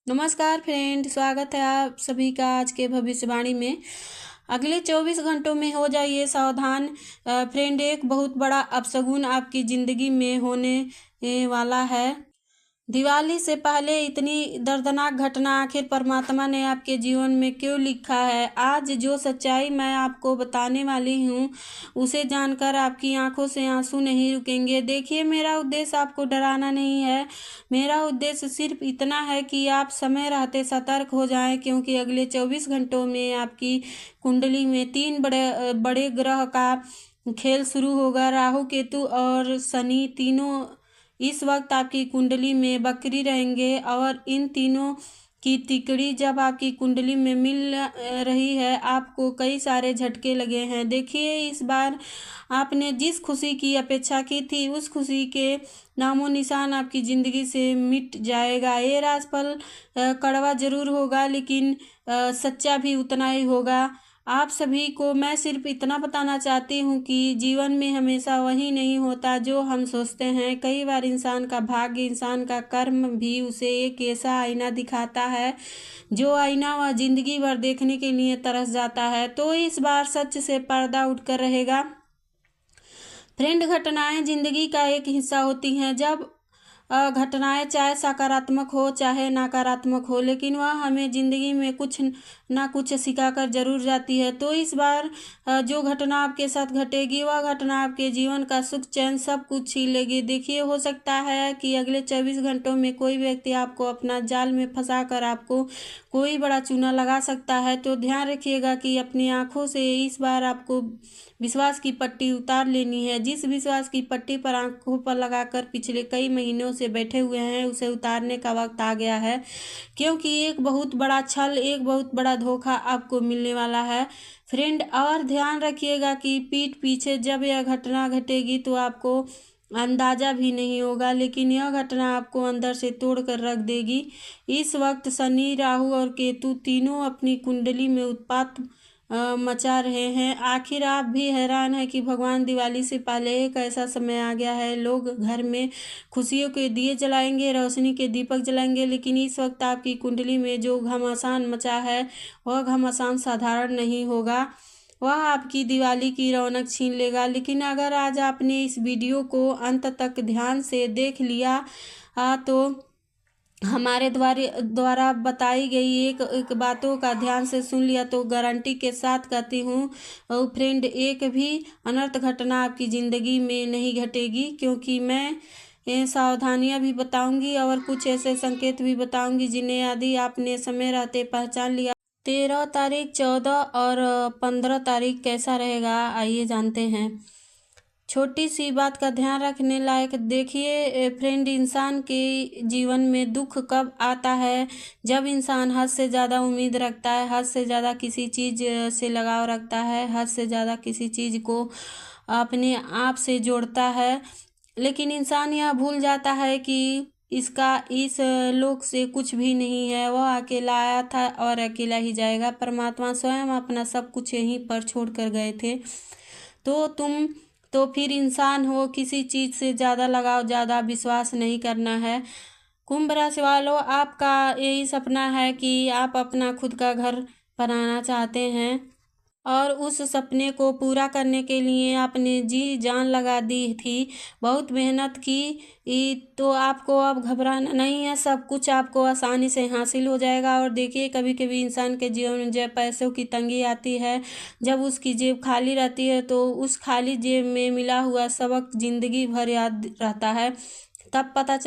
नमस्कार फ्रेंड, स्वागत है आप सभी का आज के भविष्यवाणी में। अगले 24 घंटों में हो जाइए सावधान फ्रेंड, एक बहुत बड़ा अपशगुन आपकी ज़िंदगी में होने वाला है। दिवाली से पहले इतनी दर्दनाक घटना आखिर परमात्मा ने आपके जीवन में क्यों लिखा है? आज जो सच्चाई मैं आपको बताने वाली हूँ उसे जानकर आपकी आंखों से आंसू नहीं रुकेंगे। देखिए, मेरा उद्देश्य आपको डराना नहीं है। मेरा उद्देश्य सिर्फ इतना है कि आप समय रहते सतर्क हो जाएं, क्योंकि अगले 24 घंटों में आपकी कुंडली में 3 बड़े बड़े ग्रह का खेल शुरू होगा। राहु, केतु और शनि तीनों इस वक्त आपकी कुंडली में बकरी रहेंगे, और इन तीनों की तिकड़ी जब आपकी कुंडली में मिल रही है, आपको कई सारे झटके लगे हैं। देखिए, इस बार आपने जिस खुशी की अपेक्षा की थी उस खुशी के नामो निशान आपकी ज़िंदगी से मिट जाएगा। ये राशिफल कड़वा जरूर होगा, लेकिन सच्चा भी उतना ही होगा। आप सभी को मैं सिर्फ इतना बताना चाहती हूँ कि जीवन में हमेशा वही नहीं होता जो हम सोचते हैं। कई बार इंसान का भाग्य, इंसान का कर्म भी उसे एक ऐसा आईना दिखाता है जो आईना वह जिंदगी भर देखने के लिए तरस जाता है। तो इस बार सच से पर्दा उठकर रहेगा फ्रेंड। घटनाएं जिंदगी का एक हिस्सा होती हैं। जब घटनाएं चाहे सकारात्मक हो चाहे नकारात्मक हो, लेकिन वह हमें ज़िंदगी में कुछ ना कुछ सिखाकर जरूर जाती है। तो इस बार जो घटना आपके साथ घटेगी वह घटना आपके जीवन का सुख चैन सब कुछ छीन लेगी। देखिए, हो सकता है कि अगले 24 घंटों में कोई व्यक्ति आपको अपना जाल में फंसा कर आपको कोई बड़ा चूना लगा सकता है। तो ध्यान रखिएगा कि अपनी आंखों से इस बार आपको विश्वास की पट्टी उतार लेनी है। जिस विश्वास की पट्टी पर आंखों पर लगाकर पिछले कई महीनों से बैठे हुए हैं उसे उतारने का वक्त आ गया है, क्योंकि एक बहुत बड़ा छल, एक बहुत बड़ा धोखा आपको मिलने वाला है फ्रेंड। और ध्यान रखिएगा कि पीठ पीछे जब यह घटना घटेगी तो आपको अंदाजा भी नहीं होगा, लेकिन यह घटना आपको अंदर से तोड़ कर रख देगी। इस वक्त शनि, राहु और केतु तीनों अपनी कुंडली में उत्पात मचा रहे हैं। आखिर आप भी हैरान हैं कि भगवान दिवाली से पहले एक ऐसा समय आ गया है। लोग घर में खुशियों के दिए जलाएंगे, रोशनी के दीपक जलाएंगे, लेकिन इस वक्त आपकी कुंडली में जो घमासान मचा है वह घमासान साधारण नहीं होगा, वह आपकी दिवाली की रौनक छीन लेगा। लेकिन अगर आज आपने इस वीडियो को अंत तक ध्यान से देख लिया तो हमारे द्वारा बताई गई एक बातों का ध्यान से सुन लिया तो गारंटी के साथ कहती हूँ फ्रेंड, एक भी अनर्थ घटना आपकी ज़िंदगी में नहीं घटेगी, क्योंकि मैं सावधानियां भी बताऊंगी और कुछ ऐसे संकेत भी बताऊंगी जिन्हें यदि आपने समय रहते पहचान लिया। 13 तारीख, 14 और 15 तारीख कैसा रहेगा, आइए जानते हैं। छोटी सी बात का ध्यान रखने लायक। देखिए फ्रेंड, इंसान के जीवन में दुख कब आता है? जब इंसान हद से ज़्यादा उम्मीद रखता है, हद से ज़्यादा किसी चीज़ से लगाव रखता है, हद से ज़्यादा किसी चीज़ को अपने आप से जोड़ता है, लेकिन इंसान यह भूल जाता है कि इसका इस लोक से कुछ भी नहीं है। वह अकेला आया था और अकेला ही जाएगा। परमात्मा स्वयं अपना सब कुछ यहीं पर छोड़ कर गए थे। तो तुम तो फिर इंसान हो, किसी चीज़ से ज़्यादा लगाव, ज़्यादा विश्वास नहीं करना है। कुंभ राशि वालों, आपका यही सपना है कि आप अपना खुद का घर बनाना चाहते हैं, और उस सपने को पूरा करने के लिए आपने जी जान लगा दी थी, बहुत मेहनत की। तो आपको अब घबराना नहीं है, सब कुछ आपको आसानी से हासिल हो जाएगा। और देखिए, कभी कभी इंसान के जीवन में जब पैसों की तंगी आती है, जब उसकी जेब खाली रहती है, तो उस खाली जेब में मिला हुआ सबक जिंदगी भर याद रहता है। तब पता चल